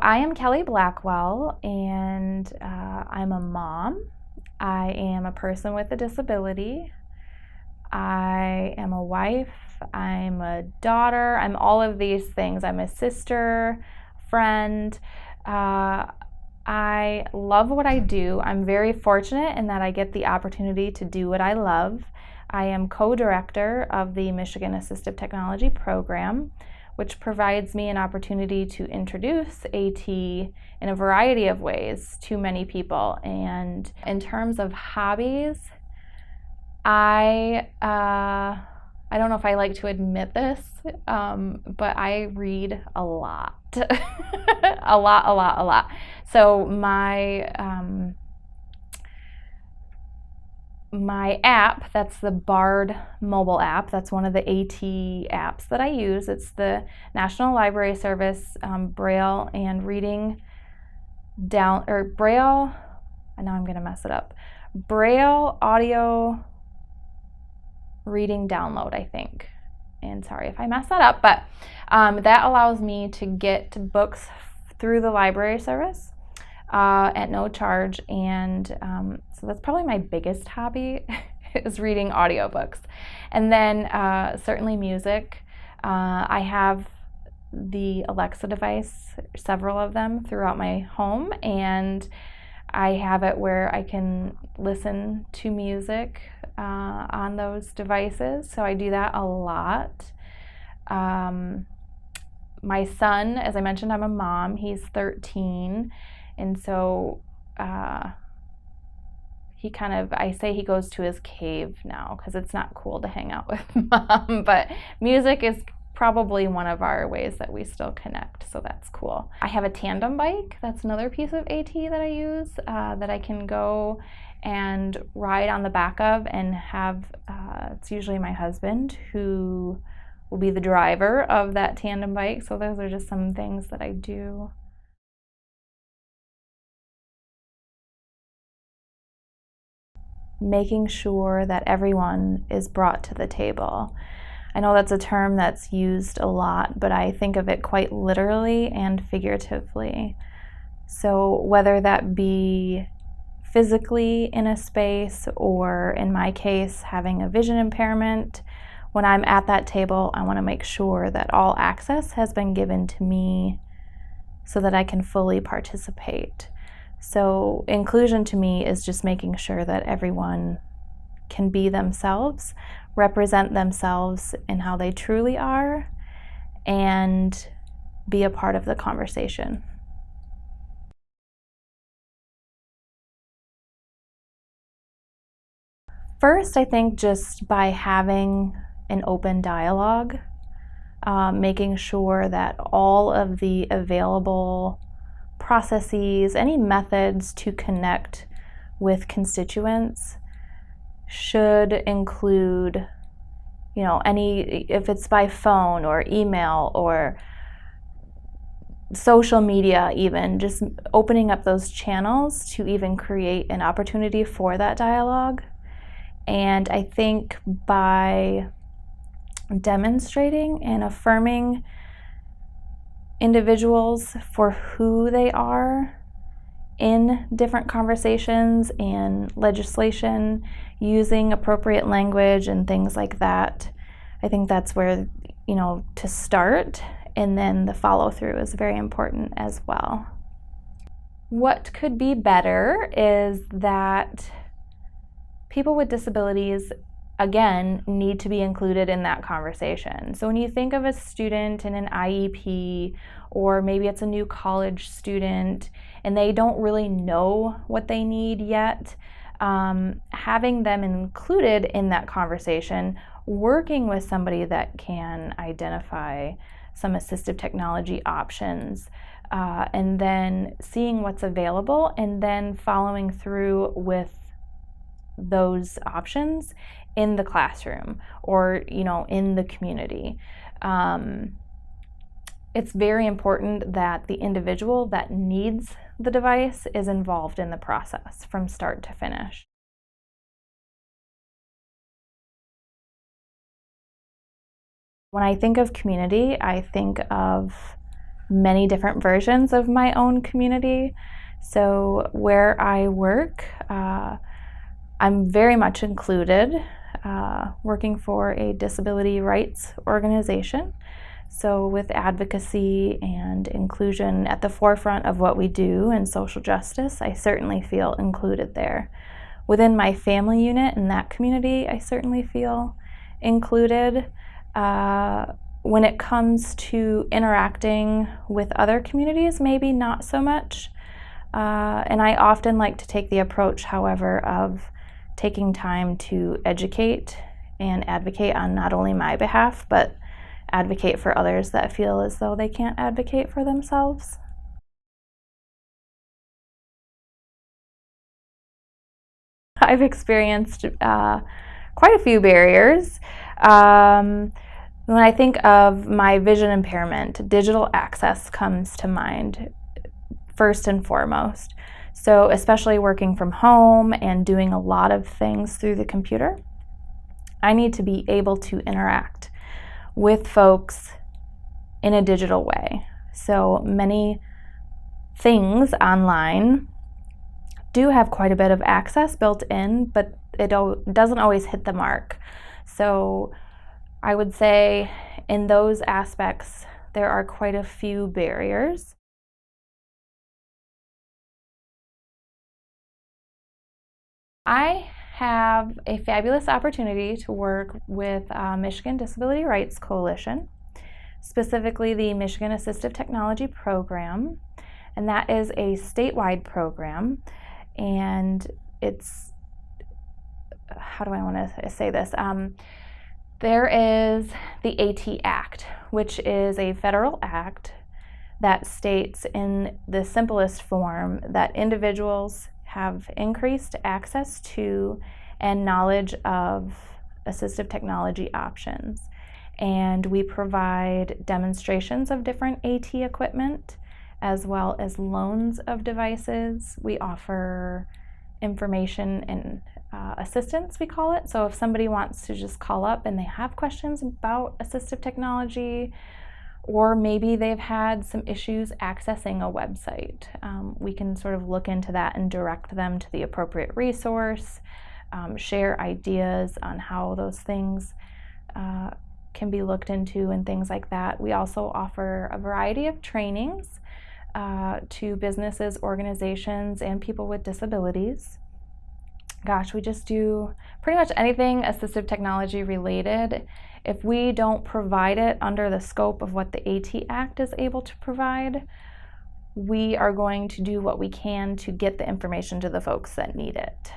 I am Kellie Blackwell, and I'm a mom. I am a person with a disability. I am a wife. I'm a daughter. I'm all of these things. I'm a sister, friend. I love what I do. I'm very fortunate in that I get the opportunity to do what I love. I am co-director of the Michigan Assistive Technology Program, which provides me an opportunity to introduce AT in a variety of ways to many people. And in terms of hobbies, I don't know if I like to admit this, but I read a lot. a lot. So my app, that's the BARD mobile app, that's one of the AT apps that I use. It's the National Library Service Braille and Reading down, or Braille, now I'm going to mess it up, Braille Audio Reading Download, I think. And sorry if I mess that up, but that allows me to get books through the library service at no charge, and so that's probably my biggest hobby is reading audiobooks. And then certainly music. I have the Alexa device, several of them throughout my home, and I have it where I can listen to music on those devices, so I do that a lot. My son, as I mentioned, I'm a mom, he's 13, and so I say he goes to his cave now because it's not cool to hang out with mom, but music is probably one of our ways that we still connect, so that's cool. I have a tandem bike, that's another piece of AT that I use, that I can go and ride on the back of and have, it's usually my husband who will be the driver of that tandem bike, so those are just some things that I do. Making sure that everyone is brought to the table. I know that's a term that's used a lot, but I think of it quite literally and figuratively. So whether that be physically in a space, or in my case, having a vision impairment, when I'm at that table, I want to make sure that all access has been given to me so that I can fully participate. So inclusion to me is just making sure that everyone can be themselves, represent themselves in how they truly are, and be a part of the conversation. First, I think just by having an open dialogue, making sure that all of the available processes, any methods to connect with constituents should include, if it's by phone or email or social media even, just opening up those channels to even create an opportunity for that dialogue. And I think by demonstrating and affirming individuals for who they are in different conversations and legislation, using appropriate language and things like that, I think that's where, to start, and then the follow through is very important as well. What could be better is that people with disabilities, again, need to be included in that conversation. So when you think of a student in an IEP, or maybe it's a new college student and they don't really know what they need yet, having them included in that conversation, working with somebody that can identify some assistive technology options, and then seeing what's available and then following through with those options in the classroom or in the community. It's very important that the individual that needs the device is involved in the process from start to finish. When I think of community, I think of many different versions of my own community. So where I work, I'm very much included, working for a disability rights organization. So with advocacy and inclusion at the forefront of what we do in social justice, I certainly feel included there. Within my family unit in that community, I certainly feel included. When it comes to interacting with other communities, maybe not so much. And I often like to take the approach, however, of taking time to educate and advocate on not only my behalf, but advocate for others that feel as though they can't advocate for themselves. I've experienced quite a few barriers. When I think of my vision impairment, digital access comes to mind first and foremost. So especially working from home and doing a lot of things through the computer, I need to be able to interact with folks in a digital way. So many things online do have quite a bit of access built in, but it doesn't always hit the mark. So I would say in those aspects, there are quite a few barriers. I have a fabulous opportunity to work with Michigan Disability Rights Coalition, specifically the Michigan Assistive Technology Program, and that is a statewide program, and it's, how do I want to say this? There is the AT Act, which is a federal act that states in the simplest form that individuals have increased access to and knowledge of assistive technology options. And we provide demonstrations of different AT equipment as well as loans of devices. We offer information and assistance, we call it. So if somebody wants to just call up and they have questions about assistive technology, or maybe they've had some issues accessing a website, we can sort of look into that and direct them to the appropriate resource, share ideas on how those things can be looked into and things like that. We also offer a variety of trainings to businesses, organizations, and people with disabilities. Gosh, we just do pretty much anything assistive technology related. If we don't provide it under the scope of what the AT Act is able to provide, we are going to do what we can to get the information to the folks that need it.